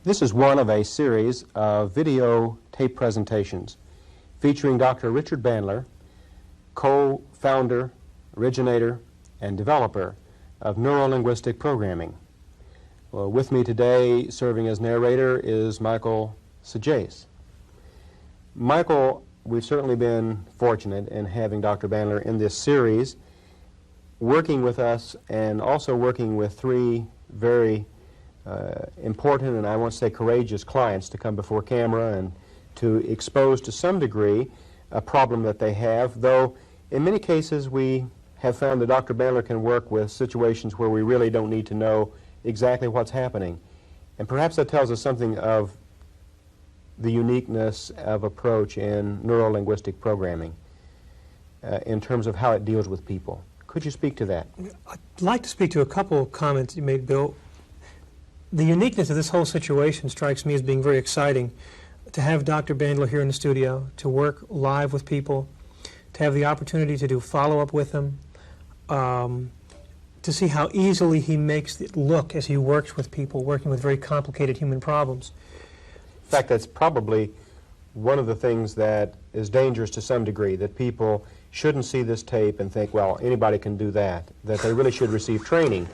This is one of a series of video tape presentations featuring Dr. Richard Bandler, co-founder, originator, and developer of neuro-linguistic programming. Well, with me today, serving as narrator, is Michael Sajace. Michael, we've certainly been fortunate in having Dr. Bandler in this series, working with us and also working with three very important and I want to say courageous clients to come before camera and to expose to some degree a problem that they have, though in many cases we have found that Dr. Bandler can work with situations where we really don't need to know exactly what's happening. And perhaps that tells us something of the uniqueness of approach in neuro-linguistic programming in terms of how it deals with people. Could you speak to that? I'd like to speak to a couple of comments you made, Bill. The uniqueness of this whole situation strikes me as being very exciting. To have Dr. Bandler here in the studio, to work live with people, to have the opportunity to do follow-up with them, to see how easily he makes it look as he works with people, working with very complicated human problems. In fact, that's probably one of the things that is dangerous to some degree, that people shouldn't see this tape and think, well, anybody can do that, that they really should receive training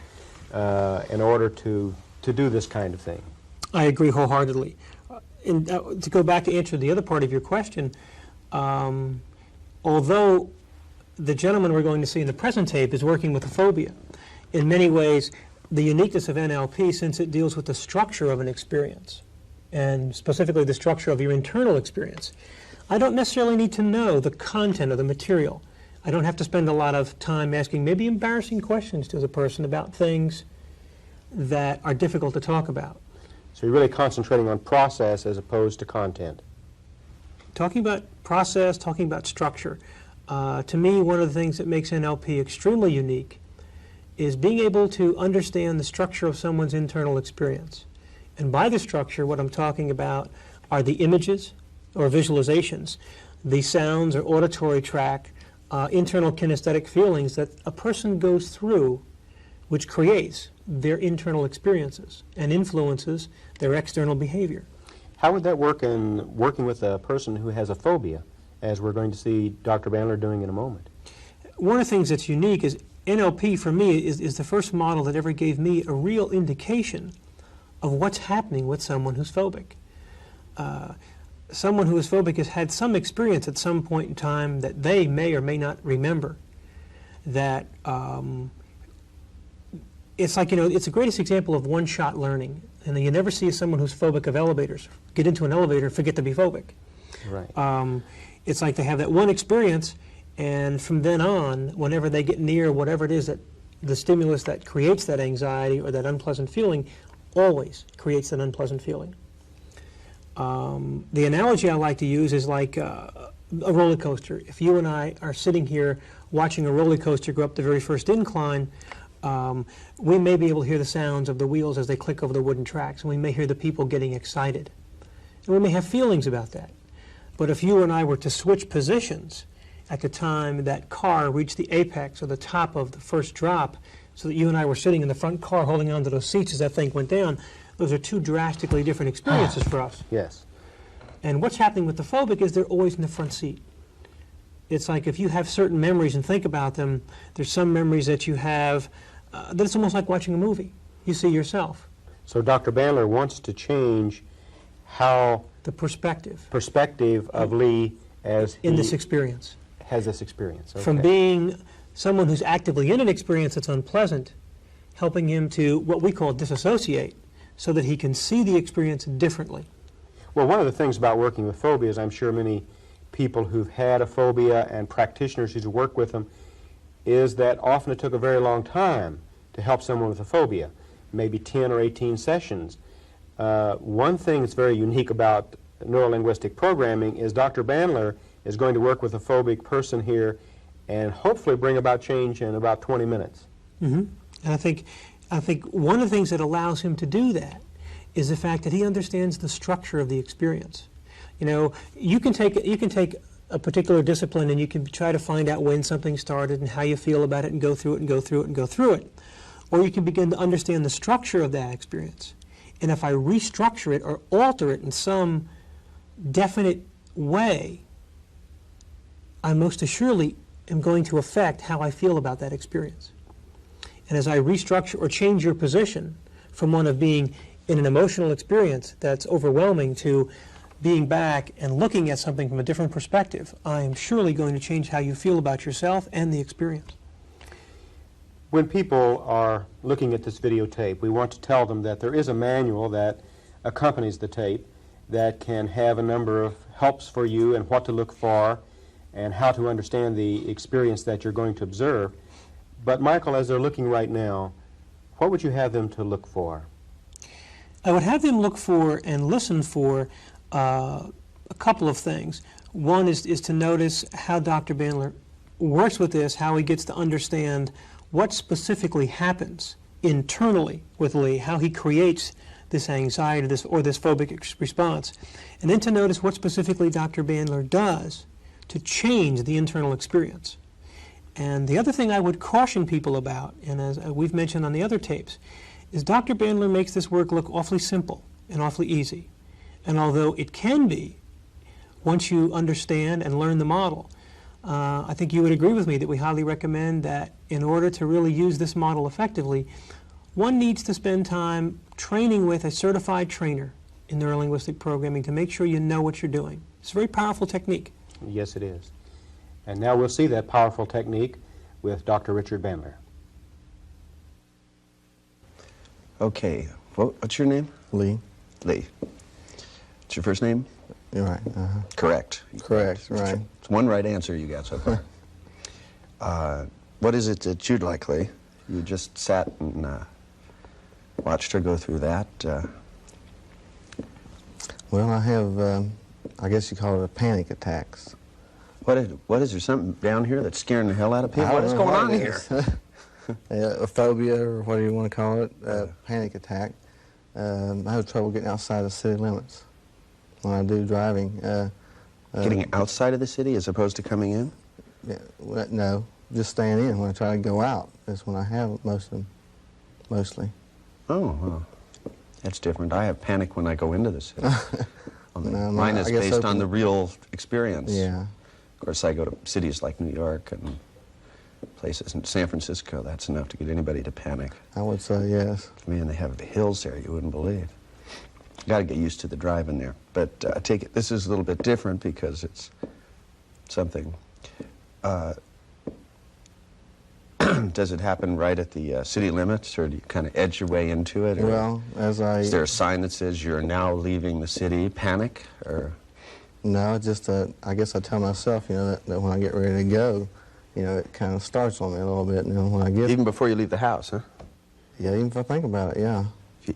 in order to do this kind of thing. I agree wholeheartedly. And to go back to answer the other part of your question, although the gentleman we're going to see in the present tape is working with a phobia, in many ways the uniqueness of NLP, since it deals with the structure of an experience, and specifically the structure of your internal experience, I don't necessarily need to know the content of the material. I don't have to spend a lot of time asking maybe embarrassing questions to the person about things that are difficult to talk about. So you're really concentrating on process as opposed to content. Talking about process, talking about structure. To me, one of the things that makes NLP extremely unique is being able to understand the structure of someone's internal experience. And by the structure, what I'm talking about are the images or visualizations, the sounds or auditory track, internal kinesthetic feelings that a person goes through, which creates their internal experiences and influences their external behavior. How would that work in working with a person who has a phobia, as we're going to see Dr. Bandler doing in a moment? One of the things that's unique is NLP for me is the first model that ever gave me a real indication of what's happening with someone who's phobic. Someone who is phobic has had some experience at some point in time that they may or may not remember. That it's like, it's the greatest example of one-shot learning. And you never see someone who's phobic of elevators get into an elevator and forget to be phobic. Right. It's like they have that one experience, and from then on, whenever they get near whatever it is that the stimulus that creates that anxiety or that unpleasant feeling, always creates that unpleasant feeling. The analogy I like to use is like a roller coaster. If you and I are sitting here watching a roller coaster go up the very first incline, we may be able to hear the sounds of the wheels as they click over the wooden tracks, and we may hear the people getting excited. And we may have feelings about that. But if you and I were to switch positions at the time that car reached the apex or the top of the first drop, so that you and I were sitting in the front car holding onto those seats as that thing went down, those are two drastically different experiences for us. Yes. And what's happening with the phobic is they're always in the front seat. It's like if you have certain memories and think about them, there's some memories that you have that it's almost like watching a movie. You see yourself. So Dr. Bandler wants to change how the perspective of Lee as in this experience has this experience. Okay. From being someone who's actively in an experience that's unpleasant, helping him to what we call disassociate, so that he can see the experience differently. Well, one of the things about working with phobias, I'm sure many people who've had a phobia and practitioners who work with them, is that often it took a very long time to help someone with a phobia, maybe 10 or 18 sessions. One thing that's very unique about neuro-linguistic programming is Dr. Bandler is going to work with a phobic person here and hopefully bring about change in about 20 minutes. Mm-hmm. And I think one of the things that allows him to do that is the fact that he understands the structure of the experience. You can take a particular discipline and you can try to find out when something started and how you feel about it and go through it and go through it and go through it. Or you can begin to understand the structure of that experience And if I restructure it or alter it in some definite way, I most assuredly am going to affect how I feel about that experience. And as I restructure or change your position from one of being in an emotional experience that's overwhelming to being back and looking at something from a different perspective, I am surely going to change how you feel about yourself and the experience. When people are looking at this videotape, we want to tell them that there is a manual that accompanies the tape that can have a number of helps for you and what to look for and how to understand the experience that you're going to observe. But Michael, as they're looking right now, what would you have them to look for? I would have them look for and listen for a couple of things. One is to notice how Dr. Bandler works with this, how he gets to understand what specifically happens internally with Lee, how he creates this anxiety this phobic response, and then to notice what specifically Dr. Bandler does to change the internal experience. And the other thing I would caution people about, and as we've mentioned on the other tapes, is Dr. Bandler makes this work look awfully simple and awfully easy. And although it can be, once you understand and learn the model, I think you would agree with me that we highly recommend that in order to really use this model effectively, one needs to spend time training with a certified trainer in neurolinguistic programming to make sure you know what you're doing. It's a very powerful technique. Yes, it is. And now we'll see that powerful technique with Dr. Richard Bandler. Okay, what's your name? Lee. Lee. What's your first name? You're right. Correct. Correct, right. It's one right answer you got so far. What is it that you'd like, Lee? You just sat and watched her go through that. Well, I have, I guess you call it panic attacks. What is there something down here that's scaring the hell out of people? I What don't is know going what on it here? is. A phobia, or whatever you want to call it, panic attack. I have trouble getting outside the city limits when I do driving. Getting outside of the city as opposed to coming in? Yeah, well, no, just staying in. When I try to go out, that's when I have most of them, mostly. Oh, well, that's different. I have panic when I go into the city. No, Mine is based on so. the real experience. Yeah. Of course, I go to cities like New York and places in San Francisco. That's enough to get anybody to panic. I would say yes. Man, they have the hills there you wouldn't believe. You got to get used to the driving there. But I take it this is a little bit different because it's something. Does it happen right at the city limits, or do you kind of edge your way into it? Or Well, as I... is there a sign that says you're now leaving the city? Panic? Or No, it's just I guess I tell myself, you know, that when I get ready to go, you know, it kind of starts on me a little bit, and then when I get... even before you leave the house, huh? Yeah, even if I think about it, yeah.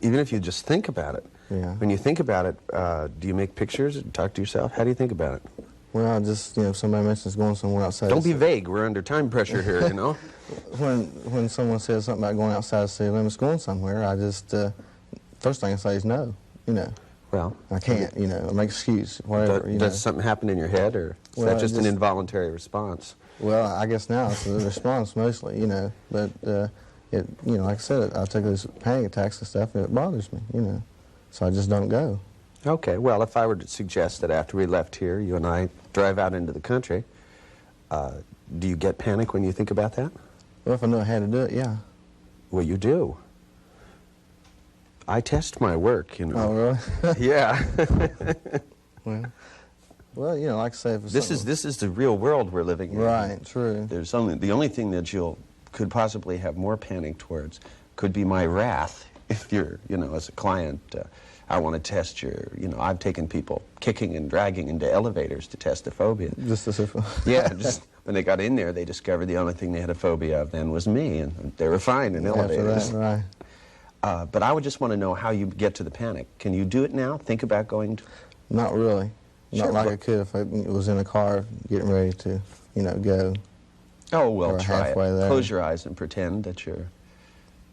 Even if you just think about it. Yeah. When you think about it, do you make pictures and talk to yourself? How do you think about it? Well, I just, you know, if somebody mentions going somewhere outside... Don't be vague. We're under time pressure here, you know? When someone says something about going outside the city limits, going somewhere, I just, first thing I say is no, you know. Well, I can't, you know, or make excuse, whatever, you know. Does something happen in your head, or is Well, that just an just- involuntary response? Well, I guess now it's a response mostly, you know, but, it, you know, like I said, I take those panic attacks and stuff, and it bothers me, you know, so I just don't go. Okay, well, if I were to suggest that after we left here, you and I drive out into the country, do you get panic when you think about that? Well, if I knew I had to do it, yeah. Well, you do. I test my work, you know. Oh, really? Yeah. Well, you know, like I say, if This is the real world we're living in. Right, true. There's the only thing that could possibly have more panic towards could be my wrath. If you're, you know, as a client, I want to test I've taken people kicking and dragging into elevators to test a phobia. Just as if... Yeah, just when they got in there, they discovered the only thing they had a phobia of then was me, and they were fine in elevators. After that, right. But I would just want to know how you get to the panic. Can you do it now? Think about going to... Not really. Sure, Not like but- I could if I was in a car getting ready to, you know, go. Oh, well, Or try it. halfway there. Close your eyes and pretend that you're...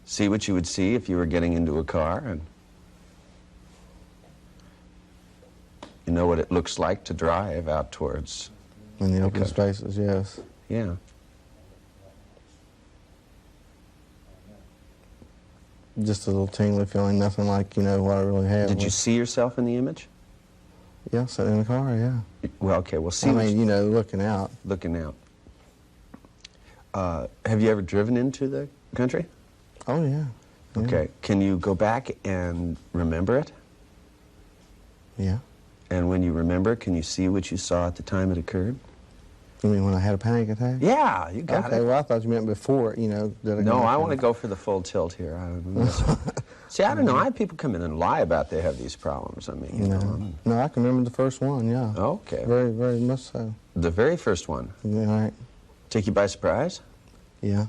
See what you would see if you were getting into a car, and you know what it looks like to drive out towards... In the open Okay. spaces, yes. Yeah. Just a little tingly feeling, nothing like, you know, what I really had. Did you see yourself in the image? Yeah, sitting in the car, yeah. Well, okay, well, see. I mean, you know, looking out. Looking out. Have you ever driven into the country? Oh, yeah. Yeah. Okay. Can you go back and remember it? Yeah. And when you remember, can you see what you saw at the time it occurred? You mean when I had a panic attack? Yeah, you got Okay, it. well, I thought you meant before, you know. No, I want to go for the full tilt here. See, I don't know. I have people come in and lie about they have these problems. I mean, you know. No, I can remember the first one, yeah. Okay. Very, very much so. The very first one. Yeah, right. Take you by surprise? Yeah.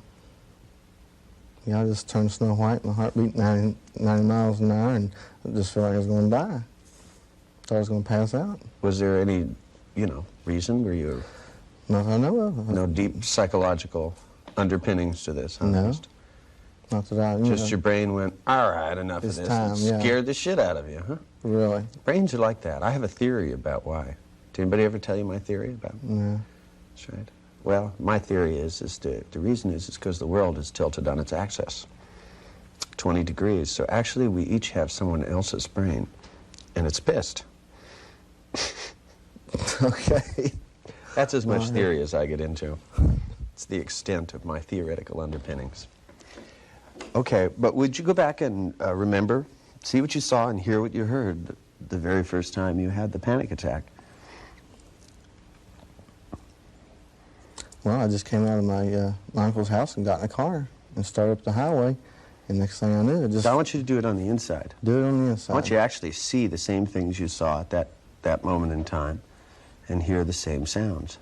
Yeah, I just turned Snow White, my heart beat 90 miles an hour, and I just felt like I was going to die. Thought I was going to pass out. Was there any, you know, reason? Were you... Not that I know of. No deep psychological underpinnings to this, huh? No. Not that I... Just your brain went, all right, enough of It's this. time, and yeah. scared the shit out of you, huh? Really? Brains are like that. I have a theory about why. Did anybody ever tell you my theory about it? No. That's right. Well, my theory is the reason is because the world is tilted on its axis, 20 degrees. So actually, we each have someone else's brain, and it's pissed. Okay. That's as much theory as I get into. It's the extent of my theoretical underpinnings. Okay, but would you go back and remember, see what you saw and hear what you heard the very first time you had the panic attack? Well, I just came out of my uncle's house and got in a car and started up the highway, and next thing I knew, it just... So I want you to do it on the inside. Do it on the inside. I want you to actually see the same things you saw at that moment in time and hear the same sounds.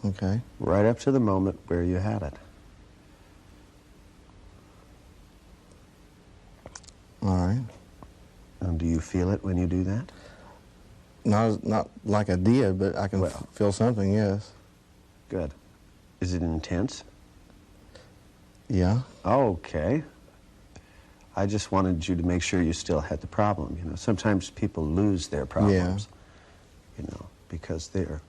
Okay. Right up to the moment where you had it. All right. And do you feel it when you do that? Not like I did, but I can feel something, yes. Good. Is it intense? Yeah. Okay. I just wanted you to make sure you still had the problem. You know, sometimes people lose their problems, you know, because they're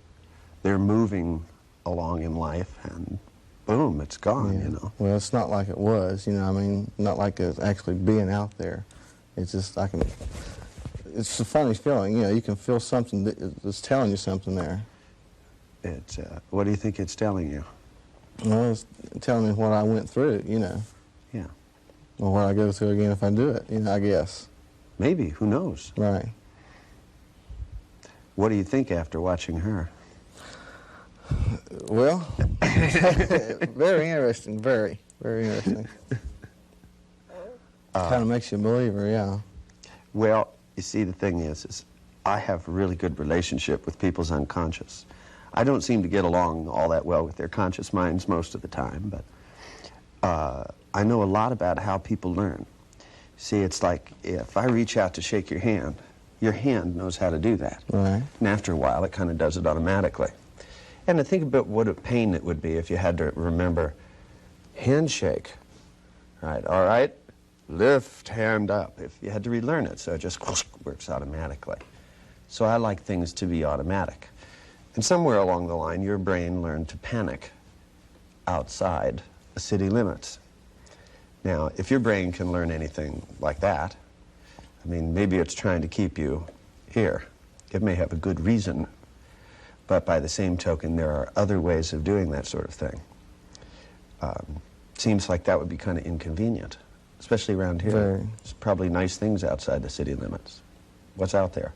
moving along in life and boom, it's gone, you know. Well, it's not like it was, you know, I mean, not like it's actually being out there. It's just, it's a funny feeling, you know, you can feel something that's telling you something there. It's, what do you think it's telling you? Well, it's telling me what I went through, you know. Yeah. Or what I go through again if I do it, you know, I guess. Maybe, who knows? Right. What do you think after watching her? Well, very interesting, very interesting. Kind of makes you a believer, yeah. Well, you see, the thing is I have a really good relationship with people's unconscious. I don't seem to get along all that well with their conscious minds most of the time, but I know a lot about how people learn. See, it's like if I reach out to shake your hand knows how to do that. Right. And after a while, it kind of does it automatically. And to think about what a pain it would be if you had to remember handshake. Right, all right, lift hand up. If you had to relearn it, so it just works automatically. So I like things to be automatic. And somewhere along the line, your brain learned to panic outside the city limits. Now, if your brain can learn anything like that, I mean, maybe it's trying to keep you here. It may have a good reason, but by the same token, there are other ways of doing that sort of thing. Seems like that would be kind of inconvenient, especially around here. Very. There's probably nice things outside the city limits. What's out there?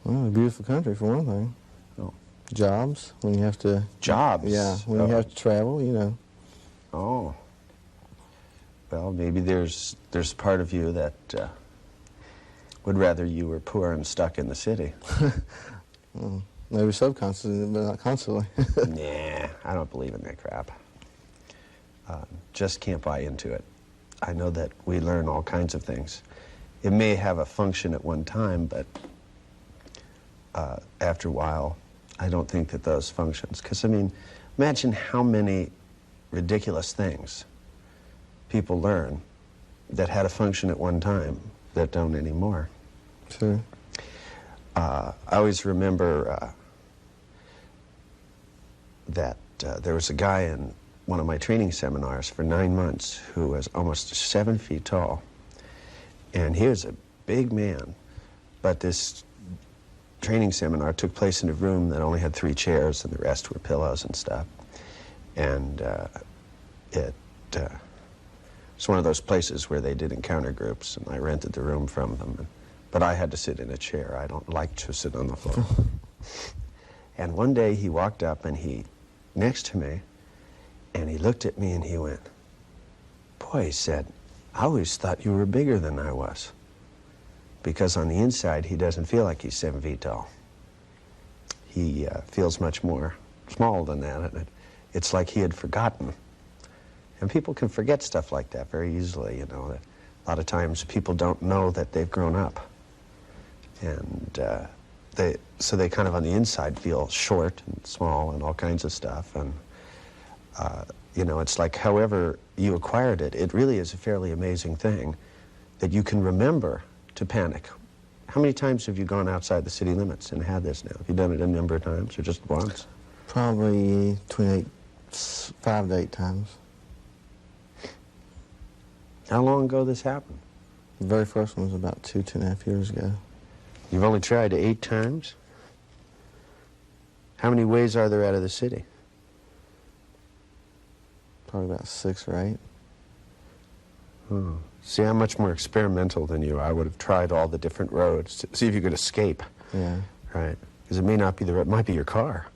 Well, a beautiful country, for one thing. Oh. Jobs, when you have to... Jobs? Yeah, when you have to travel, you know. Oh. Well, maybe there's part of you that would rather you were poor and stuck in the city. Well, maybe subconsciously, but not constantly. Nah, I don't believe in that crap. Just can't buy into it. I know that we learn all kinds of things. It may have a function at one time, but after a while, I don't think that those functions. Because, I mean, imagine how many ridiculous things people learn that had a function at one time that don't anymore. Sure. I always remember that there was a guy in one of my training seminars for 9 months who was almost 7 feet tall. And he was a big man, but this training seminar took place in a room that only had 3 chairs and the rest were pillows and stuff. And it's one of those places where they did encounter groups, and I rented the room from them. But I had to sit in a chair. I don't like to sit on the floor. And one day he walked up and next to me, and he looked at me and he went, "Boy," he said, "I always thought you were bigger than I was." Because on the inside, he doesn't feel like he's 7 feet tall. He feels much more small than that. And it's like he had forgotten. And people can forget stuff like that very easily, you know. A lot of times people don't know that they've grown up. And so they kind of on the inside feel short and small and all kinds of stuff. And, you know, it's like however you acquired it, it really is a fairly amazing thing that you can remember to panic. How many times have you gone outside the city limits and had this now? Have you done it a number of times or just once? Probably between 5 to 8 times. How long ago this happened? The very first one was about 2.5 years ago. You've only tried 8 times? How many ways are there out of the city? Probably about 6 or 8. Hmm. See, I'm much more experimental than you. I would have tried all the different roads to see if you could escape. Yeah. Right. Because it may not be the road. It might be your car.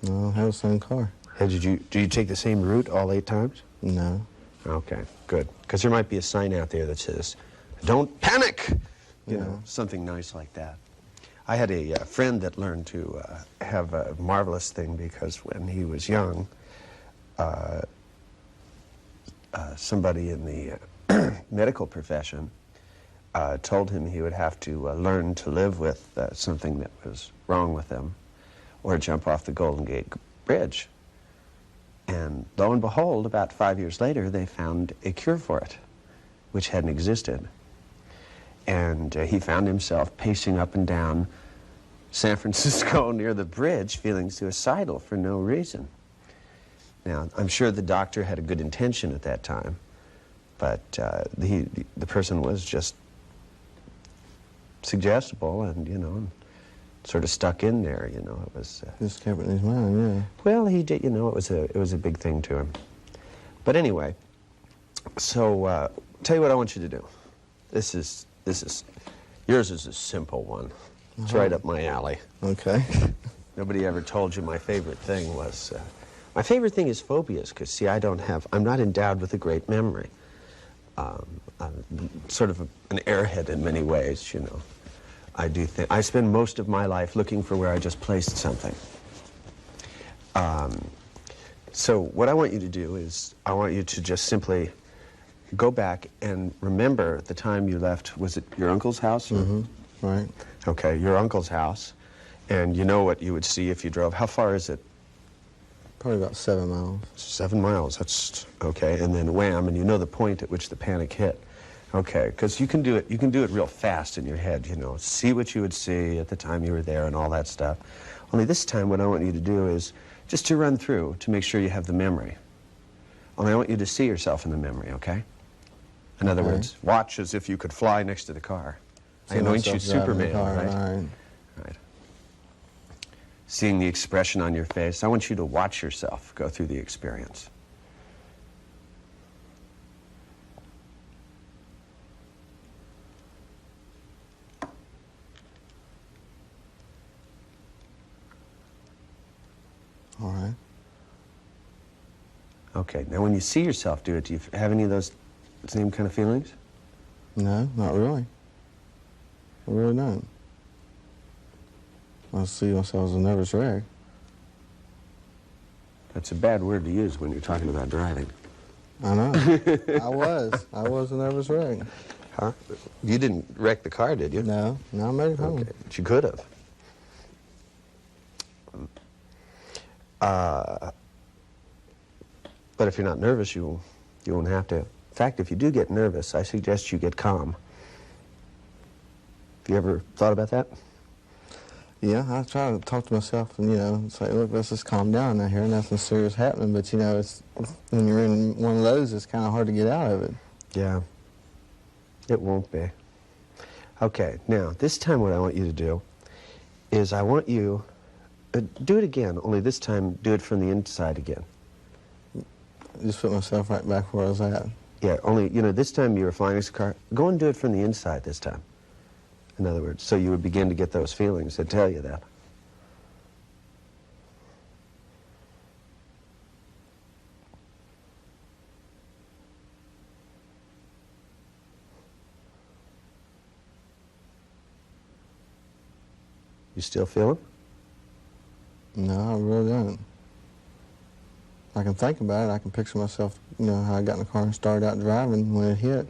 No, I have the same car. Hey, did you take the same route all 8 times? No. Okay, good. Because there might be a sign out there that says, "Don't panic!" You Yeah. know, something nice like that. I had a friend that learned to have a marvelous thing because when he was young, somebody in the medical profession told him he would have to learn to live with something that was wrong with him or jump off the Golden Gate Bridge. And lo and behold, about 5 years later, they found a cure for it, which hadn't existed. And he found himself pacing up and down San Francisco near the bridge, feeling suicidal for no reason. Now, I'm sure the doctor had a good intention at that time, but the person was just suggestible and, you know, sort of stuck in there, you know. It was... Just kept it in his mind, yeah. Well, he did, you know, it was a big thing to him. But anyway, so tell you what I want you to do. Yours is a simple one. It's right up my alley. Okay. Nobody ever told you my favorite thing was... my favorite thing is phobias, because, see, I'm not endowed with a great memory. I'm sort of an airhead in many ways, you know. I spend most of my life looking for where I just placed something. So what I want you to do is, I want you to just simply go back and remember the time you left, was it your uncle's house? Mm-hmm, right. Okay, your uncle's house, and you know what you would see if you drove. How far is it? Probably about 7 miles. 7 miles, that's okay, and then wham, and you know the point at which the panic hit. Okay, because you can do it real fast in your head, you know, see what you would see at the time you were there and all that stuff. Only this time what I want you to do is just to run through to make sure you have the memory. Only I want you to see yourself in the memory, okay? In other words, watch as if you could fly next to the car. I anoint you Superman, right? Right. Seeing the expression on your face, I want you to watch yourself go through the experience. All right. Okay, now when you see yourself do it, do you have any of those same kind of feelings? No, not really. I really don't. I see myself as a nervous wreck. That's a bad word to use when you're talking about driving. I know. I was a nervous wreck. Huh? You didn't wreck the car, did you? No, I made it home. Okay, but you could have. But if you're not nervous, you won't have to. In fact, if you do get nervous, I suggest you get calm. Have you ever thought about that? Yeah, I try to talk to myself and, you know, say, look, let's just calm down out here. Nothing serious happening. But, you know, it's when you're in one of those, it's kind of hard to get out of it. Yeah, it won't be. Okay, now, this time what I want you to do is I want you, do it again, only this time do it from the inside again. Just put myself right back where I was at. Yeah, only, you know, this time you were flying as a car. Go and do it from the inside this time. In other words, so you would begin to get those feelings that tell you that. You still feel them? No, I really don't. I can think about it. I can picture myself, you know, how I got in the car and started out driving when it hit.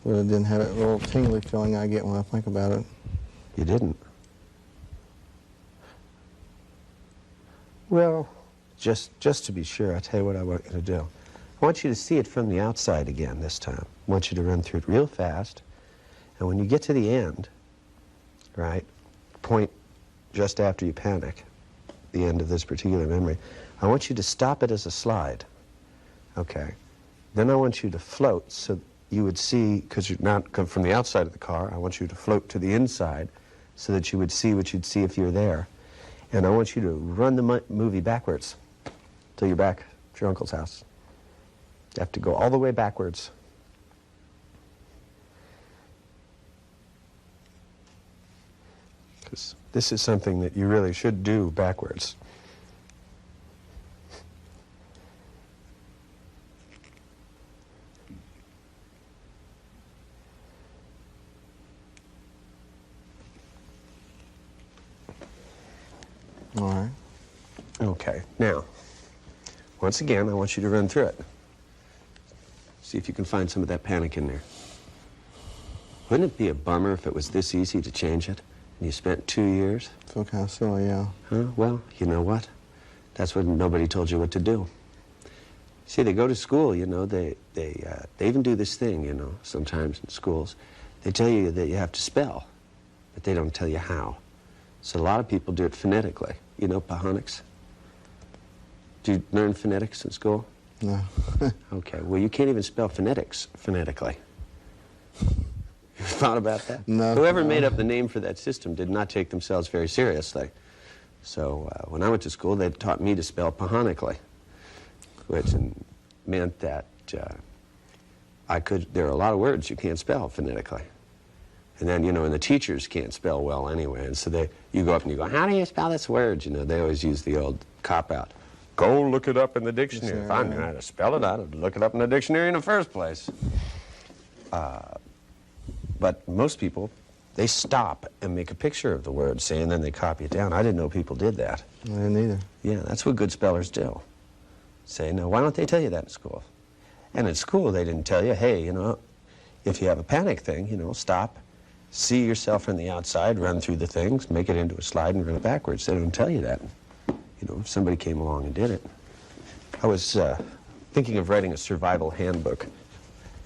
But I didn't have that little tingly feeling I get when I think about it. You didn't? Well, just to be sure, I'll tell you what I want you to do. I want you to see it from the outside again this time. I want you to run through it real fast. And when you get to the end, right, point just after you panic, the end of this particular memory, I want you to stop it as a slide. Okay. Then I want you to float so you would see, because you're not come from the outside of the car, I want you to float to the inside so that you would see what you'd see if you're there. And I want you to run the movie backwards till you're back at your uncle's house. You have to go all the way backwards. Because this is something that you really should do backwards. All right. Okay, now, once again, I want you to run through it. See if you can find some of that panic in there. Wouldn't it be a bummer if it was this easy to change it, and you spent 2 years? Feel kind of silly, yeah. Huh? Well, you know what? That's what nobody told you what to do. See, they go to school, you know, they even do this thing, you know, sometimes in schools. They tell you that you have to spell, but they don't tell you how. So a lot of people do it phonetically. You know phonics? Do you learn phonetics in school? No. Okay, well, you can't even spell phonetics phonetically. You thought about that? No. Whoever made up the name for that system did not take themselves very seriously. So when I went to school, they taught me to spell pahonically, which meant that there are a lot of words you can't spell phonetically. And then, you know, and the teachers can't spell well anyway, and so you go up and you go, how do you spell this word? You know, they always use the old cop-out. Go look it up in the dictionary. If I knew how to spell it, I'd look it up in the dictionary in the first place. But most people, they stop and make a picture of the word, say, and then they copy it down. I didn't know people did that. I didn't either. Yeah, that's what good spellers do. Say, no, why don't they tell you that in school? And in school, they didn't tell you, hey, you know, if you have a panic thing, you know, stop, see yourself from the outside, run through the things, make it into a slide and run it backwards. They don't tell you that. You know, if somebody came along and did it. I was thinking of writing a survival handbook,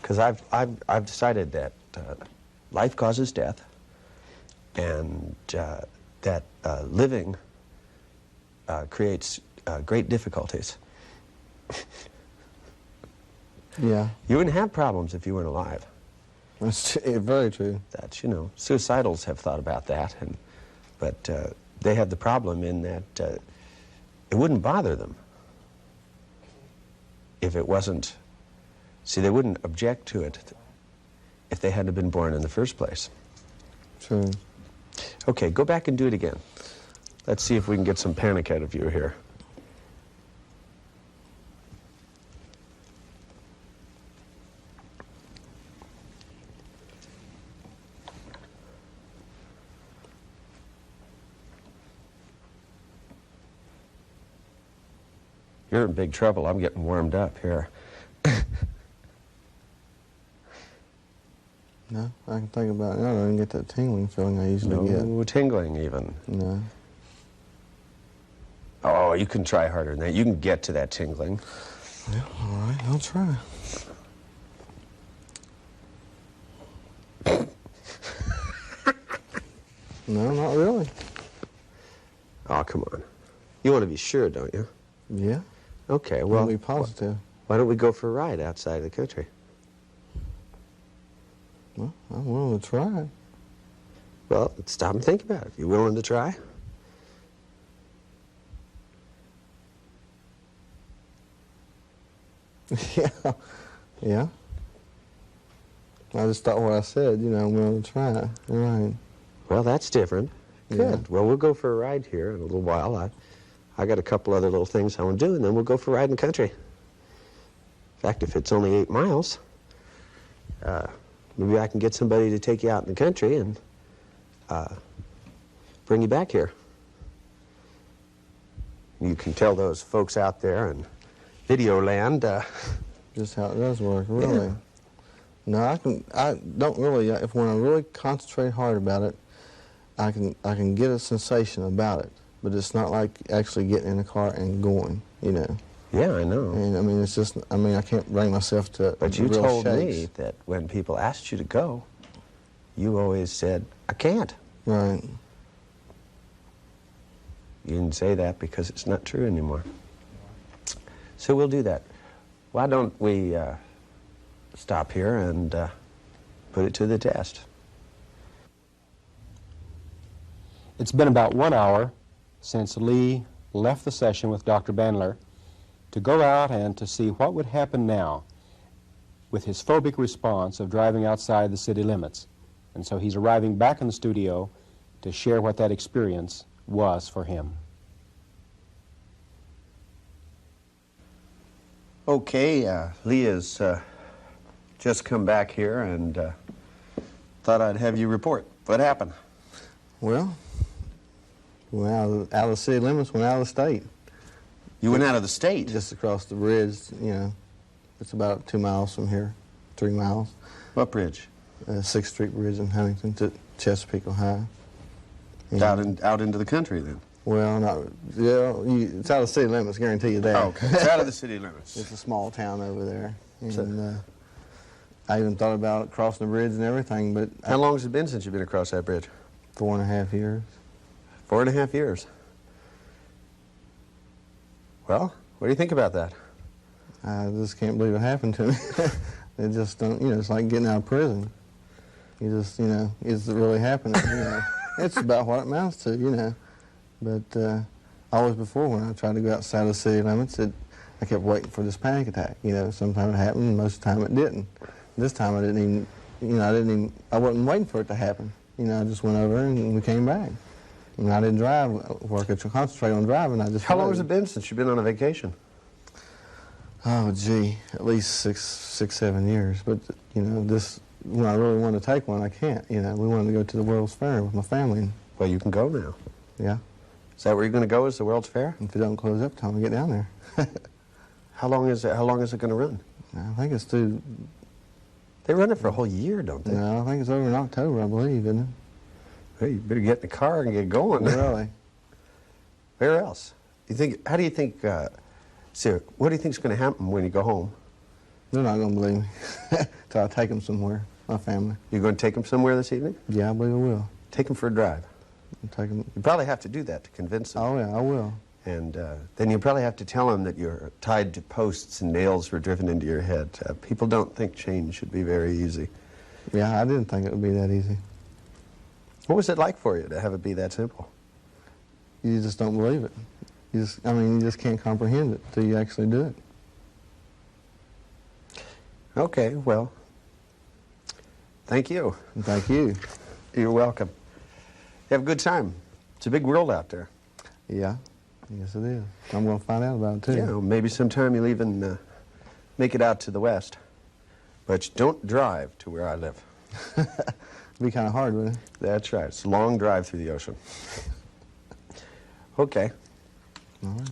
because I've decided that life causes death, and that living creates great difficulties. Yeah. You wouldn't have problems if you weren't alive. That's very true. That's, you know, suicidals have thought about that, but they have the problem in that it wouldn't bother them if it wasn't, see, they wouldn't object to it if they hadn't been born in the first place. True. Okay, go back and do it again. Let's see if we can get some panic out of you here. You're in big trouble. I'm getting warmed up here. No, I can think about it. I don't even get that tingling feeling I usually get. No tingling even. No. Oh, you can try harder than that. You can get to that tingling. Yeah, all right, I'll try. No, not really. Oh, come on. You want to be sure, don't you? Yeah. Okay, well, Be positive. why don't we go for a ride outside of the country? Well, I'm willing to try it. Well, let's stop and think about it. You willing to try? Yeah. Yeah. I just thought what I said, you know, I'm willing to try it. All right. Well, that's different. Good. Yeah. Well, we'll go for a ride here in a little while. I got a couple other little things I want to do, and then we'll go for a ride in the country. In fact, if it's only 8 miles, maybe I can get somebody to take you out in the country and bring you back here. You can tell those folks out there in video land. Just how it does work, really. Yeah. No, I don't really, when I really concentrate hard about it, I can get a sensation about it, but it's not like actually getting in the car and going, you know. Yeah, I know. And I mean, it's just, I mean, I can't bring myself to But you real told shakes. me that when people asked you to go, you always said, I can't. Right. You didn't say that because it's not true anymore. So we'll do that. Why don't we stop here and put it to the test? It's been about 1 hour since Lee left the session with Dr. Bandler to go out and to see what would happen now with his phobic response of driving outside the city limits. And so he's arriving back in the studio to share what that experience was for him. Okay, Lee has just come back here and thought I'd have you report. What happened? Well, out of the city limits, went out of the state. You went out of the state? Just across the bridge, you know. It's about 2 miles from here, 3 miles. What bridge? 6th Street Bridge in Huntington to Chesapeake, Ohio. Out into the country, then? Well, not, yeah, it's out of the city limits, guarantee you that. Oh, okay. It's out of the city limits. It's a small town over there. And I even thought about crossing the bridge and everything, but... How long has it been since you've been across that bridge? 4.5 years. 4.5 years. Well, what do you think about that? I just can't believe it happened to me. It just don't, you know, it's like getting out of prison. You just, you know, is it really happening? You know, it's about what it amounts to, you know. But always before, when I tried to go outside of the city limits, I kept waiting for this panic attack. You know, sometimes it happened, most of the time it didn't. This time I didn't even, you know, I wasn't waiting for it to happen. You know, I just went over and we came back. And I didn't drive where I could concentrate on driving. I just How long has it been since you've been on a vacation? Oh, gee, at least six, 7 years. But, you know, when I really want to take one, I can't. You know, we wanted to go to the World's Fair with my family. Well, you can go now. Yeah. Is that where you're going to go, is the World's Fair? If it don't close up, time to get down there. How long is it going to run? I think it's through... They run it for a whole year, don't they? No, I think it's over in October, I believe, isn't it? Well, you better get in the car and get going. Really? Where else? How do you think, Sarah, what do you think is going to happen when you go home? They're not going to believe me. So I'll take them somewhere, my family. You're going to take them somewhere this evening? Yeah, I believe I will. Take them for a drive. I'll take them. You probably have to do that to convince them. Oh, yeah, I will. And then you probably have to tell them that you're tied to posts and nails were driven into your head. People don't think change should be very easy. Yeah, I didn't think it would be that easy. What was it like for you to have it be that simple? You just don't believe it. You just can't comprehend it until you actually do it. Okay, well, thank you. And thank you. You're welcome. You have a good time. It's a big world out there. Yeah, yes it is. I'm going to find out about it too. Yeah, well, maybe sometime you'll even make it out to the west. But don't drive to where I live. It'd be kind of hard, wouldn't it? That's right. It's a long drive through the ocean. Okay. All right.